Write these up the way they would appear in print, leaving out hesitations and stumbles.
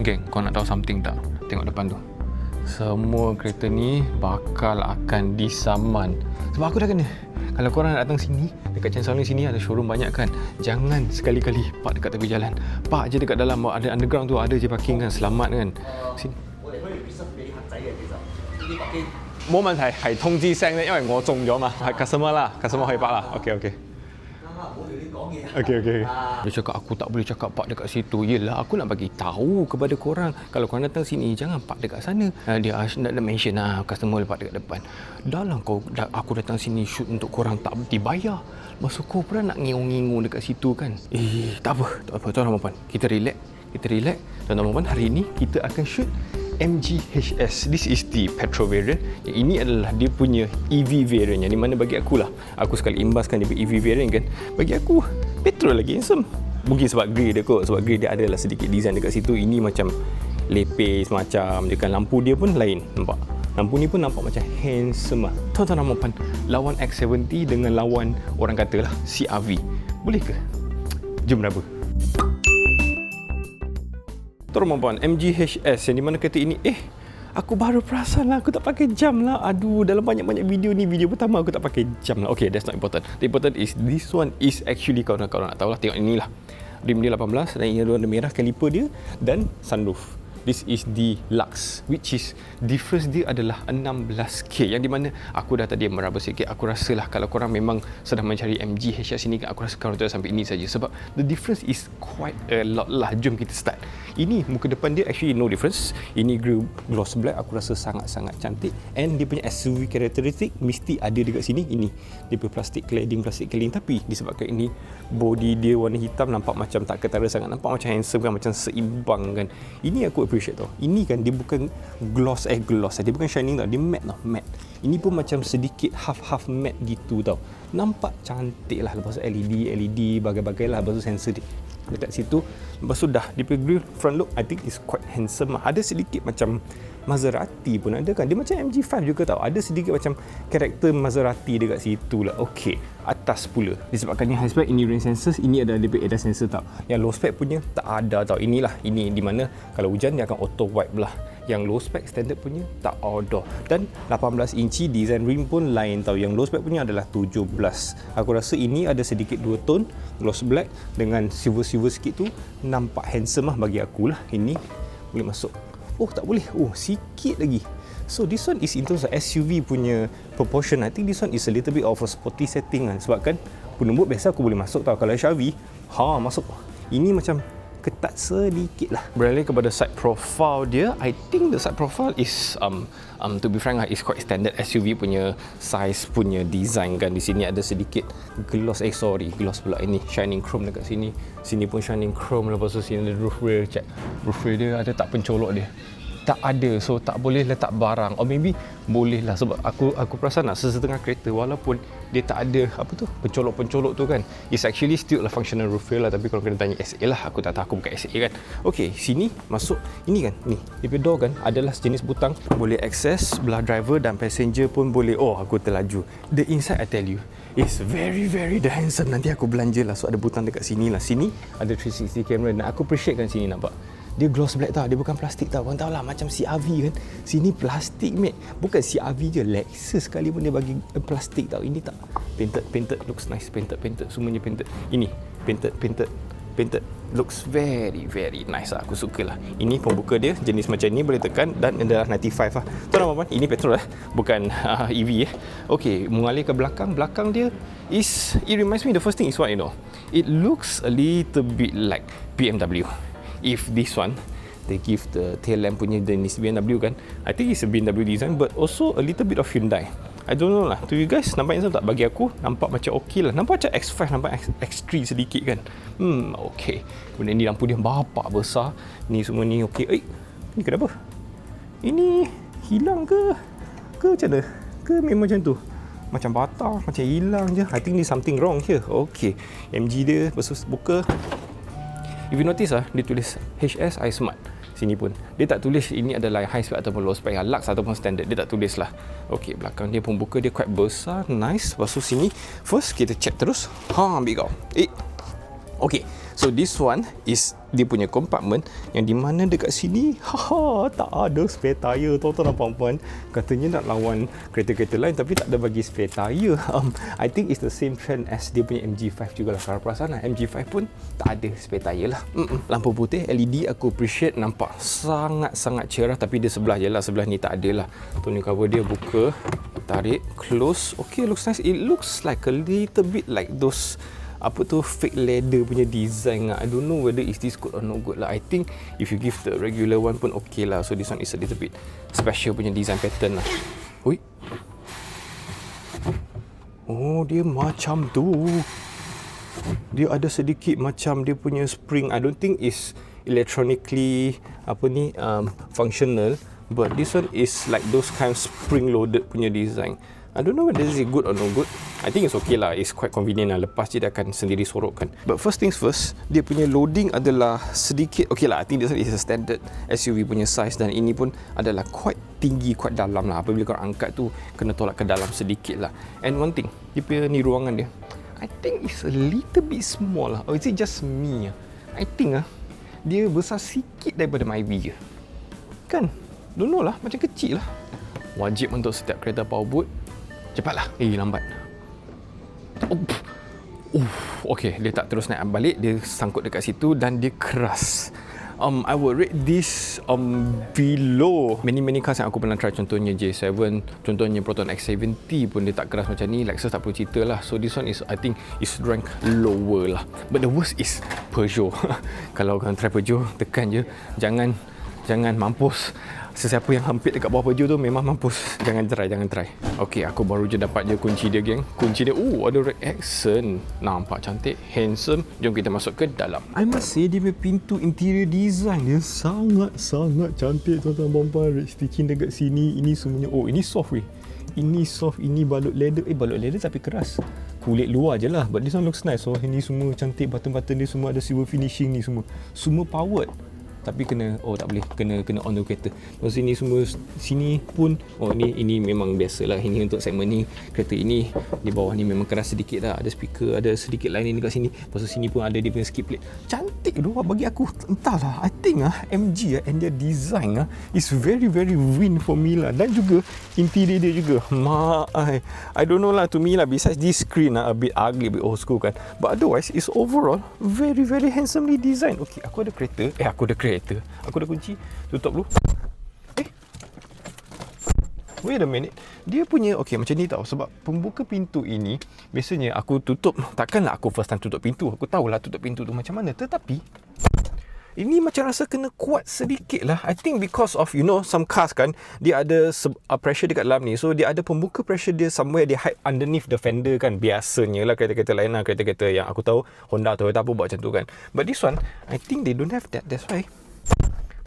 Geng, kau nak tahu something tak? Tengok depan tu. Semua kereta ni bakal akan disaman. Sebab aku dah kena. Kalau korang nak datang sini, dekat Chancellor sini ada showroom banyak kan. Jangan sekali-kali park dekat tepi jalan. Park je dekat dalam, ada underground tu, ada je parking kan. Selamat kan. Sini. 冇問題，係通知聲咧，因為我中咗嘛，係 customer 啦 ，customer 可以park 啦。OK。Okay. Dia cakap aku tak boleh cakap park dekat situ. Yelah, aku nak bagi tahu kepada korang. Kalau korang datang sini, jangan park dekat sana. Dia nak mention customer boleh park dekat depan. Dah lah aku datang sini shoot untuk korang tak dibayar. Masuk kau pula nak ngingung-ngingung dekat situ kan. Tak apa. Tuan-tuan dan puan. Kita relax. Tuan-tuan dan puan, hari ini kita akan shoot MGHS. This is the petrol variant. Yang ini adalah dia punya EV variant, yang di mana bagi aku lah, aku sekali imbaskan dia punya EV variant kan, bagi aku petrol lagi handsome. Mungkin sebab grey dia kot, sebab grey dia adalah sedikit design dekat situ. Ini macam lepis macam dia kan, lampu dia pun lain, nampak. Lampu ni pun nampak macam handsome lah. Tuan-tuan dan puan, lawan X70 dengan lawan orang katalah CR-V, boleh ke? Jom raba. Tuan-tuan, MGHS yang di mana kereta ini, aku baru perasan lah, aku tak pakai jam lah. Aduh, dalam banyak-banyak video ni, video pertama aku tak pakai jam lah. Okay, that's not important. The important is this one is actually, kalau nak tahu lah, tengok inilah. Rim dia 18 dan ini warna merah, kaliper dia dan sunroof. This is the Lux, which is difference dia adalah 16K, yang di mana aku dah tadi meraba sikit. Aku rasalah kalau korang memang sedang mencari MGHS ini, aku rasa korang tu sampai ini saja, sebab the difference is quite a lot lah. Jom kita start. Ini muka depan dia actually no difference. Ini gloss black, aku rasa sangat-sangat cantik, and dia punya SUV characteristic mesti ada dekat sini. Ini dia punya plastik cladding, tapi disebabkan ini body dia warna hitam, nampak macam tak ketara sangat, nampak macam handsome kan, macam seimbang kan. Ini aku appreciate tau. Ini kan dia bukan gloss, dia bukan shining tau, dia matte tau, matte. Ini pun macam sedikit half matte gitu tau. Nampak cantik lah. Lepas tu LED bagai-bagai lah. Lepas tu sensor dia dekat situ. Lepas tu dah dia punya grill front look, I think is quite handsome lah. Ada sedikit macam Maserati pun ada kan. Dia macam MG5 juga tau. Ada sedikit macam karakter Maserati dekat situ lah. Okay, atas pula. Disebabkan ni high spec, ini rain sensors, ini ada dia punya ADAS sensor tau. Yang low spec punya tak ada tau. Inilah, ini di mana kalau hujan dia akan auto wipe lah. Yang low spec standard punya tak ada. Dan 18 inci design rim pun lain tau. Yang low spec punya adalah 17. Aku rasa ini ada sedikit dua tone gloss black dengan silver sikit tu, nampak handsome lah bagi aku lah. Ini boleh masuk. Oh, tak boleh. Oh, sikit lagi. So this one is in terms of SUV punya proportion. I think this one is a little bit of a sporty setting kan. Sebab kan penembuk biasa aku boleh masuk tau. Kalau SUV, masuk. Ini macam ketat sedikit lah. Beralih kepada side profile dia, I think the side profile is to be frank lah, is quite standard SUV punya size punya design kan. Di sini ada sedikit gloss pula, ini shining chrome dekat sini. Sini pun shining chrome. Lepas tu sini ada roof rail, check roof rail dia ada tak pencolok dia? Tak ada, so tak boleh letak barang. Or maybe boleh lah, sebab aku perasan lah sesetengah kereta walaupun dia tak ada pencolok-pencolok tu kan, it's actually still a functional roof rail lah. Tapi kalau kena tanya SA lah, aku tak tahu, aku bukan SA kan. Okay, sini masuk, ini kan, ni dia punya door kan adalah sejenis butang, boleh access belah driver dan passenger pun boleh. Oh, aku terlaju. The inside I tell you, it's very handsome. Nanti aku belanja lah. So ada butang dekat sini lah. Sini ada 360 camera dan aku appreciate kan sini, nampak dia gloss black tau, dia bukan plastik tau. Korang tahu lah macam CR-V kan, sini plastik mate. Bukan CR-V je, Lexus sekali pun dia bagi plastik tau. Ini tak painted, looks nice, painted, semuanya painted. Ini painted, looks very nice lah, aku suka lah. Ini pembuka dia jenis macam ni, boleh tekan dan adalah 95 lah. Tuan-tuan, ini petrol lah, bukan EV Okay, mengalir ke belakang dia it reminds me, the first thing is what, it looks a little bit like BMW. If this one, they give the tail lamp punya jenis BMW kan, I think it's a BMW design, but also a little bit of Hyundai. I don't know lah, to you guys nampak handsome tak? Bagi aku nampak macam okey lah, nampak macam X5, nampak X3 sedikit kan. Okay. Kemudian ni lampu dia bapak besar, ni semua ni okey. Ni kenapa? Ini hilang ke macam mana? Ke memang macam tu? Macam batal, macam hilang je. I think there's something wrong here. Okay, MG dia versus buka. If you notice dia tulis HSI Smart. Sini pun dia tak tulis ini adalah high spec ataupun low spec, Lux ataupun standard, dia tak tulis lah. Okay, belakang dia pembuka dia quite besar, nice. Lepas tu sini first kita check terus. Ambil kau. Okay, so this one is dia punya compartment yang di mana dekat sini tak ada spare tire, tuan-tuan dan puan-puan. Katanya nak lawan kereta-kereta lain tapi tak ada bagi spare tire. I think it's the same trend as dia punya MG5 jugalah. Kalau perasan lah, MG5 pun tak ada spare tire lah. Lampu putih LED aku appreciate, nampak sangat-sangat cerah, tapi dia sebelah je lah, sebelah ni tak ada lah. Tonneau cover dia buka, tarik, close. Okay, looks nice. It looks like a little bit like those fake leather punya design lah. I don't know whether is this good or not good lah. I think if you give the regular one pun okay lah. So this one is a little bit special punya design pattern lah. Ui. Oh, dia macam tu. Dia ada sedikit macam dia punya spring. I don't think is electronically functional, but this one is like those kind of spring loaded punya design. I don't know whether is it good or no good. I think it's okay lah. It's quite convenient lah. Lepas dia akan sendiri sorokkan. But first things first, dia punya loading adalah sedikit okay lah. I think this is a standard SUV punya size, dan ini pun adalah quite tinggi, quite dalam lah. Apabila kau angkat tu, kena tolak ke dalam sedikit lah. And one thing, dia punya ni ruangan dia, I think it's a little bit small lah. Or is it just me? I think dia besar sikit daripada Myvi je. Kan? Don't know lah. Macam kecil lah. Wajib untuk setiap kereta powerboat. Cepatlah. Lambat. Okay, dia tak terus naik balik. Dia sangkut dekat situ dan dia keras. I would rate this below many cars yang aku pernah try. Contohnya J7, contohnya Proton X70 pun dia tak keras macam ni. Lexus tak perlu cerita lah. So this one is, I think is rank lower lah. But the worst is Peugeot. Kalau korang try Peugeot, tekan je. Jangan mampus. Sesiapa yang hampir dekat bawah Peugeot tu memang mampus. Jangan try. Okay, aku baru je dapat je kunci dia, geng. Kunci dia, ada red accent. Nampak cantik, handsome. Jom kita masuk ke dalam. I must say, dia punya pintu interior design dia sangat cantik, tuan-tuan puan-puan. Red stitching dekat sini. Ini semuanya, ini soft weh. Ini soft, ini balut leather. Balut leather tapi keras. Kulit luar je lah. But this one looks nice. So, ini semua cantik. Button-button dia semua ada silver finishing ni semua. Semua powered. Tapi kena, tak boleh, kena on the kereta. Terus sini semua, sini pun, ini memang biasa lah. Ini untuk segmen ni, kereta ini, di bawah ni memang keras sedikit lah. Ada speaker, ada sedikit lining dekat sini. Lepas tu sini pun ada dia punya skip plate. Cantik tu bagi aku. Entahlah, I think MG and their design is very win for me lah. Dan juga interior dia juga. I don't know lah, to me lah, besides this screen a bit ugly, a bit old school kan. But otherwise, it's overall very handsomely designed. Okay, aku ada kereta. Aku ada kunci. Tutup dulu. Wait a minute. Dia punya, macam ni tau. Sebab pembuka pintu ini, biasanya aku tutup. Takkanlah aku first time tutup pintu. Aku tahulah tutup pintu tu macam mana. Tetapi, ini macam rasa kena kuat sedikit lah. I think because of, some cars kan, dia ada pressure dekat dalam ni. So, dia ada pembuka pressure dia somewhere, dia hide underneath the fender kan. Biasanya lah kereta-kereta lain lah. Kereta-kereta yang aku tahu, Honda, Toyota pun buat macam tu kan. But this one, I think they don't have that. That's why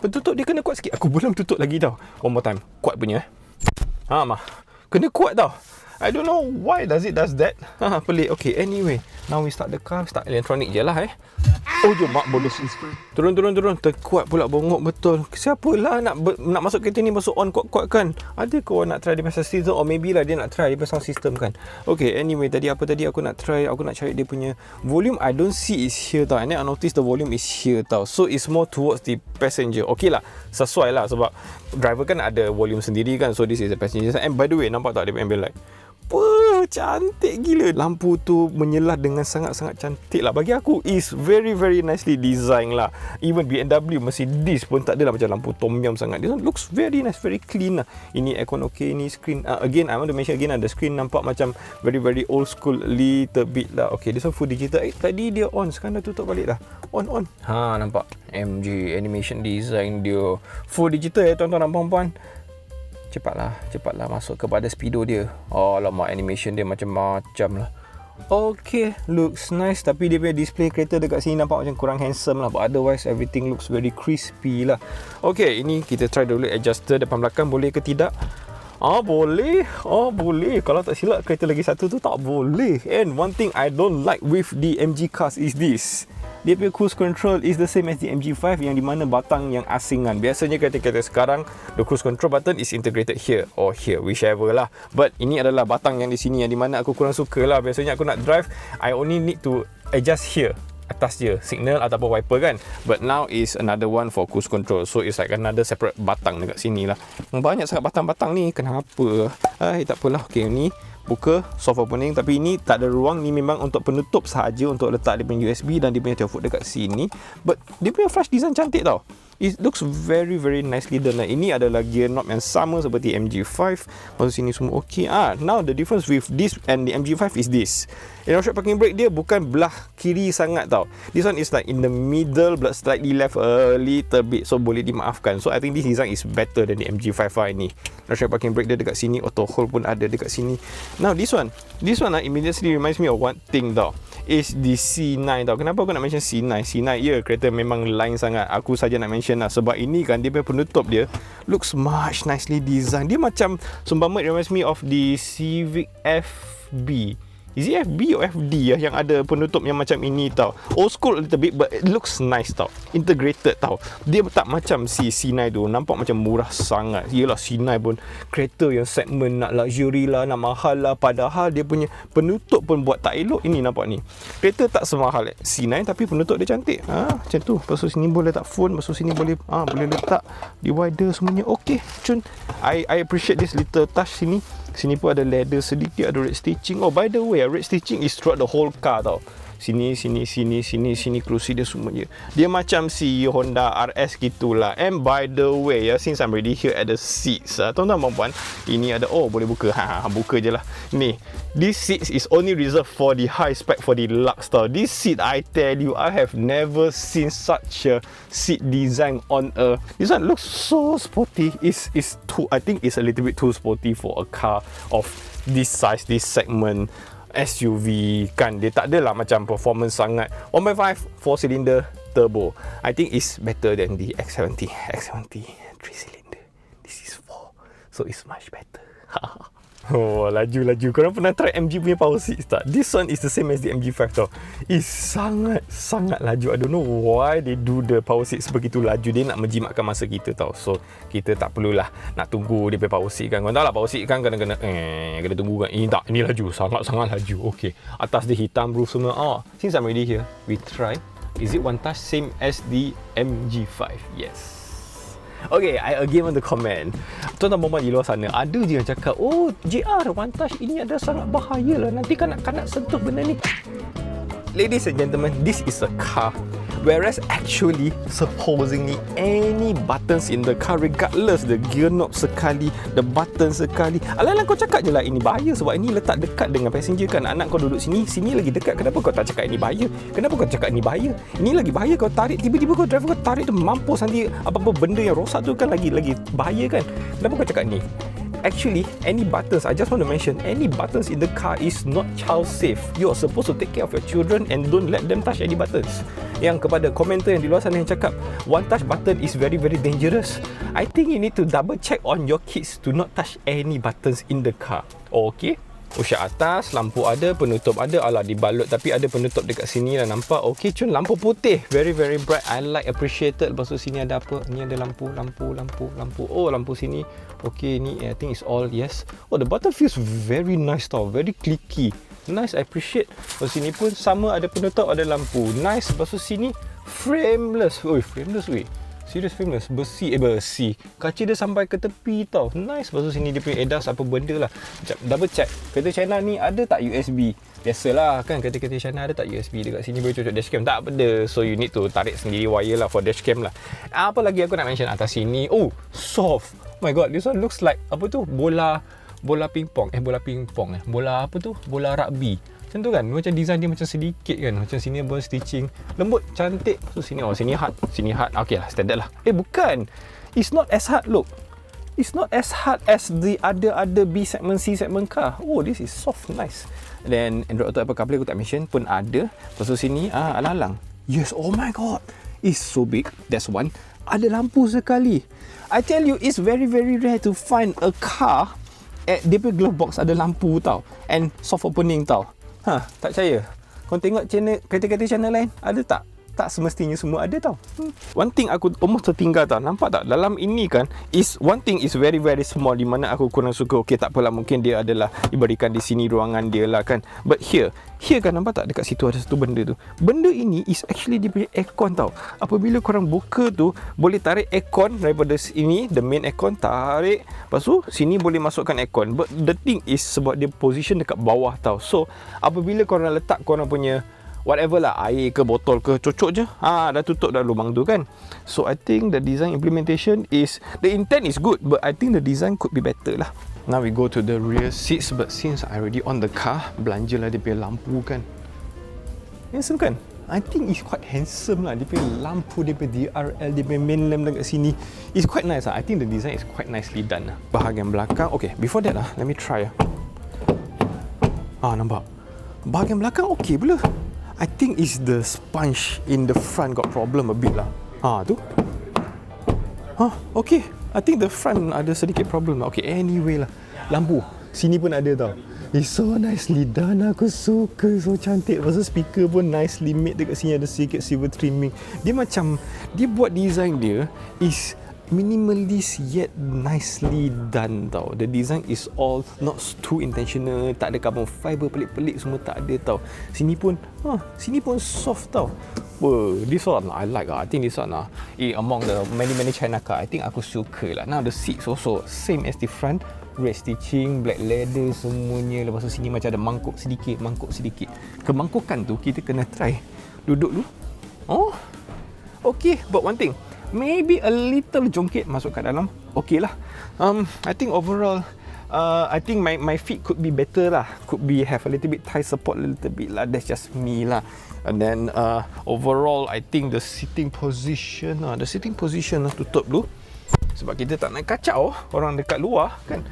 pentutup dia kena kuat sikit. Aku belum tutup lagi tau. One more time. Kuat punya. Kena kuat tau. I don't know why does that. Pelik. Okay, anyway. Now we start the car. Start elektronik je lah jom mak bodoh. Turun. Terkuat pula bongok betul. Siapalah nak masuk kereta ni masuk on kuat-kuat kan. Ada ke orang nak try dia pasal system, or maybe lah dia nak try dia pasal system kan. Okay, anyway, tadi aku nak try. Aku nak cari dia punya volume. I don't see is here tau. And then I notice the volume is here tau. So it's more towards the passenger. Okay lah, sesuai lah sebab driver kan ada volume sendiri kan. So this is the passenger. And by the way, nampak tak dia punya ambil light? Cantik gila. Lampu tu menyelah dengan sangat-sangat cantik lah. Bagi aku is very nicely designed lah. Even BMW Mercedes pun tak adalah macam lampu tom yum sangat. This one looks very nice, very clean lah. Ini aircon okay. Ini screen again, I want to mention again, the screen nampak macam very old school little bit lah. Okay, this one full digital. Tadi dia on, sekarang dah tutup balik dah. On. Nampak MG animation design dia full digital tuan-tuan dan puan-puan. Cepatlah masuk kepada speedo dia. Alamak, animation dia macam-macam lah. Okay, looks nice. Tapi dia punya display kereta dekat sini nampak macam kurang handsome lah. But otherwise, everything looks very crispy lah. Okay, ini kita try dulu adjuster depan belakang. Boleh ke tidak? Boleh. Boleh. Kalau tak silap kereta lagi satu tu tak boleh. And one thing I don't like with the MG cars is this. Dia punya cruise control is the same as the MG5 yang di mana batang yang asingan. Biasanya kereta-kereta sekarang, the cruise control button is integrated here or here, whichever lah. But ini adalah batang yang di sini yang di mana aku kurang suka lah. Biasanya aku nak drive, I only need to adjust here. atas je, signal ataupun wiper kan. But now is another one for cruise control. So it's like another separate batang dekat sini lah. Banyak sangat batang-batang ni. Kenapa? Tak apalah. Okay, ni buka soft opening, tapi ini tak ada ruang. Ni memang untuk penutup sahaja, untuk letak dia punya USB dan dia punya 12 volt dekat sini. But dia punya flash design cantik tau. It looks very very nicely done. Ini adalah gear knob yang sama seperti MG5. Masuk sini semua okey. Now the difference with this and the MG5 is this. Electronic parking brake dia bukan belah kiri sangat tau. This one is like in the middle but slightly left a little bit. So boleh dimaafkan. So I think this design is better than the MG5 ini. Electronic parking brake dia dekat sini, auto hold pun ada dekat sini. Now this one immediately reminds me of one thing tau. Is the C9 tau. Kenapa aku nak mention C9? C9 ya, kereta memang lain sangat. Aku saja nak mention lah. Sebab ini kan dia punya penutup dia looks much nicely designed. Dia macam sumpama it reminds me of the Civic FB. Is it FB or FD yang ada penutup yang macam ini tau. Old school a little bit but it looks nice tau. Integrated tau. Dia tak macam si C9 tu. Nampak macam murah sangat. Yelah, C9 pun kereta yang segmen nak luxury lah, nak mahal lah. Padahal dia punya penutup pun buat tak elok. Ini nampak ni. Kereta tak semahal C9 tapi penutup dia cantik. Macam tu. Lepas tu sini boleh letak phone. Lepas tu sini boleh letak divider semuanya. Okay, cun. I appreciate this little touch sini. Sini pun ada leather sedikit, ada red stitching. Oh, by the way, red stitching is throughout the whole car tau. Sini, kerusi dia semua je. Dia macam si Honda RS gitulah. And by the way, since I'm already here at the seats, tuan-tuan dan puan, ini ada, boleh buka. Buka je lah. Ni, this seats is only reserved for the high spec, for the Lux tau. This seat, I tell you, I have never seen such a seat design on a... This one looks so sporty. I think it's a little bit too sporty for a car of this size, this segment. SUV kan, dia tak adalah macam performance sangat. 1.5 4 cylinder turbo, I think is better than the X70 3 cylinder. This is 4, so it's much better. Laju. Korang pernah try MG punya power seats tak? This one is the same as the MG5 tau. It's sangat laju. I don't know why they do the power seats begitu laju. Dia nak menjimatkan masa kita tau. So kita tak perlulah nak tunggu dia punya power seat kan. Korang tahu lah power seat kan kena tunggu kan. Ini laju, sangat laju. Okay, atas dia hitam roof semua. Since I'm already here, we try. Is it one touch same as the MG5? Yes. Okay, I again want to comment. Tuan-tuan perempuan di luar sana, ada je yang cakap, JR, one touch ini ada sangat bahaya lah. Nanti kanak-kanak sentuh benda ni. Ladies and gentlemen, this is a car. Whereas actually, supposedly, any buttons in the car, regardless the gear knob sekali, the button sekali, alang-alang kau cakap je lah ini bahaya sebab ini letak dekat dengan passenger kan. Anak kau duduk sini lagi dekat. Kenapa kau tak cakap ini bahaya? Kenapa kau cakap ini bahaya? Ini lagi bahaya kau tarik, tiba-tiba kau driver kau tarik tu mampus, nanti apa-apa benda yang rosak tu kan lagi bahaya kan. Kenapa kau cakap ni? Actually, any buttons, I just want to mention, any buttons in the car is not child safe. You're supposed to take care of your children and don't let them touch any buttons. Yang kepada komentar yang di luar sana yang cakap one touch button is very very dangerous, I think you need to double check on your kids to not touch any buttons in the car. Okay, usyak atas, lampu ada, penutup ada. Alah, dibalut tapi ada penutup dekat sini lah, nampak. Okay, cun, lampu putih, very very bright, I like, appreciated. Lepas tu sini ada apa? Ni ada lampu. Oh, lampu sini. Okay, ni I think it's all yes. Oh, the button feels very nice tau, very clicky. Nice, I appreciate. Lepas sini pun sama, ada penutup, ada lampu. Nice. Lepas tu sini frameless. Frameless weh. Serius frameless. Besi. Kaca dia sampai ke tepi tau. Nice. Lepas tu sini dia punya ADAS apa benda lah. Macam double check. Kereta China ni ada tak USB? Biasalah kan, kereta-kereta China ada tak USB dekat sini boleh cocok dashcam? Tak ada. So you need to tarik sendiri wire lah for dashcam lah. Apa lagi aku nak mention atas sini? Soft. Oh my god, this one looks like apa tu? Bola pingpong. Bola apa tu? Bola rugby. Macam tu kan, macam design dia macam sedikit kan. Macam sini ada stitching lembut, cantik. So sini sini hard. Okay lah, standard lah. Bukan, it's not as hard. Look, it's not as hard as the other B segment, C segment car. This is soft, nice. Then Android Auto, Apple CarPlay aku tak mention pun ada. Lepas tu sini alang-alang. Yes, oh my god, it's so big. That's one. Ada lampu sekali. I tell you, it's very very rare to find a car dia punya glove box ada lampu tau, and soft opening tau. Tak percaya? Kau tengok channel kereta-kereta channel lain ada tak tak semestinya semua ada tau. One thing aku almost tertinggal tau. Nampak tak? Dalam ini kan, is one thing is very very small, di mana aku kurang suka. Okay, tak apalah, mungkin dia adalah diberikan di sini ruangan dia lah kan. But here kan, nampak tak dekat situ ada satu benda tu. Benda ini is actually dia punya aircon tau. Apabila korang buka tu, boleh tarik aircon daripada sini, the main aircon, tarik. Lepas tu sini boleh masukkan aircon. But the thing is sebab dia position dekat bawah tau. So apabila korang letak korang punya whatever lah, air ke botol ke, cocok je, dah tutup dah lubang tu kan. So I think the design implementation is, the intent is good, but I think the design could be better lah. Now we go to the rear seats, but since I already on the car, belanja lah dia punya lampu kan. Handsome kan? I think it's quite handsome lah. Dia punya lampu, dia punya DRL, dia punya main lamp dekat sini, it's quite nice lah. I think the design is quite nicely done lah. Bahagian belakang, okay, before that lah, let me try lah. Nampak? Bahagian belakang okay pula. I think is the sponge in the front got problem a bit lah. Tu. Okay. I think the front ada sedikit problem lah. Okay, anyway lah. Lampu. Sini pun ada tau. It's so nicely done. Aku suka. So cantik. Lepas tu speaker pun nicely made. Dekat sini ada sedikit silver trimming. Dia macam, dia buat design dia is minimalist yet nicely done tau. The design is all not too intentional. Tak ada carbon fiber pelik-pelik semua, tak ada tau. Sini pun soft tau. This one I like lah. I think this one lah, among the many China car, I think aku suka lah. Now the seats also same as the front, red stitching, black leather semuanya. Lepas tu sini macam ada mangkuk sedikit. Kemangkukan tu kita kena try duduk dulu. Okay, but one thing, maybe a little jongkit masuk kat dalam. Okay lah. I think overall, I think my feet could be better lah. Could be have a little bit thigh support a little bit lah. That's just me lah. And then overall, I think the sitting position tutup dulu. Sebab kita tak nak kacau orang dekat luar kan.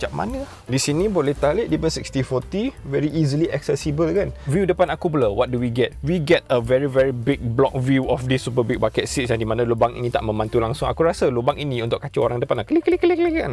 Sekejap mana? Di sini boleh tarik, dia pun 60-40, very easily accessible kan. View depan aku pula, what do we get? We get a very very big block view of this super big bucket seats, yang di mana lubang ini tak membantu langsung. Aku rasa lubang ini untuk kacau orang depan lah. Klik kan.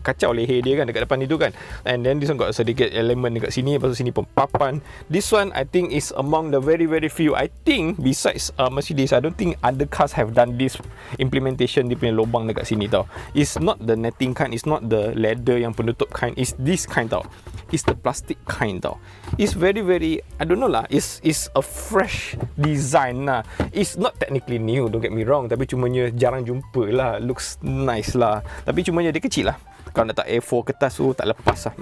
Kacau leher dia kan dekat depan itu kan. And then this one got sedikit elemen dekat sini. Lepas tu sini pun papan. This one I think is among the very very few. I think besides Mercedes, I don't think other cars have done this implementation. Dia punya lubang dekat sini tau. It's not the netting kind, it's not the leather yang penutup kind, is this kind tau. It's the plastic kind tau. It's very very, I don't know lah, it's a fresh design lah. It's not technically new, don't get me wrong, tapi cumanya jarang jumpa lah. Looks nice lah, tapi cumanya dia kecil lah. Kalau nak tak A4 kertas tu tak lepas lah.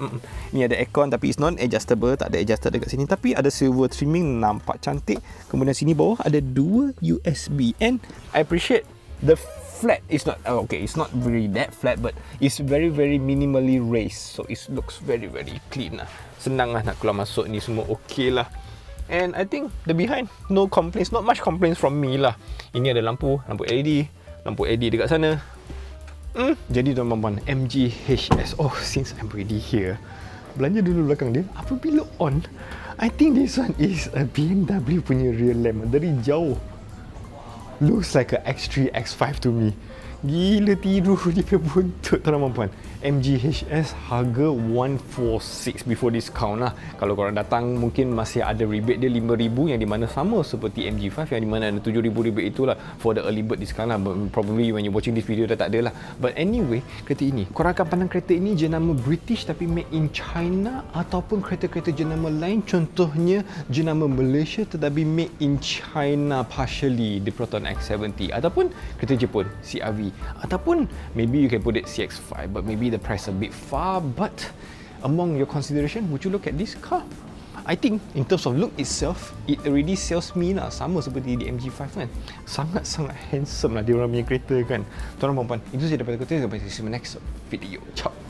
Ni ada aircon tapi it's non adjustable, tak ada adjuster dekat sini, tapi ada silver trimming, nampak cantik. Kemudian sini bawah ada 2 USB, and I appreciate the flat is not okay, it's not really that flat, but it's very very minimally raised, so it looks very very clean lah. Senang lah nak keluar masuk ni semua, okay lah. And I think the behind, no complaints, not much complaints from me lah. Ini ada lampu LED dekat sana. Jadi tuan-tuan, MGHS, since I'm already here, belanja dulu belakang dia. Apabila on, I think this one is a BMW punya rear lamp. Dari jauh looks like a X3, X5 to me. Gila tiru dia punya buntut tuan-tuan. MGHS harga 146 before discount lah. Kalau korang datang mungkin masih ada rebate dia 5,000, yang di mana sama seperti MG5 yang di mana ada 7,000 rebate itulah for the early bird discount lah. But probably when you watching this video dah tak ada lah. But anyway, kereta ini, korang akan pandang kereta ini jenama British tapi made in China, ataupun kereta-kereta jenama lain, contohnya jenama Malaysia tetapi made in China partially, the Proton X70, ataupun kereta Jepun CRV, ataupun maybe you can put it CX5, but maybe the price a bit far. But among your consideration, would you look at this car? I think in terms of look itself, it already sells me lah, sama seperti di MG5 kan. Sangat-sangat handsome lah dia orang punya kereta kan. Tuan-tuan dan puan, itu saja daripada kita. Sampai jumpa di next video. Ciao.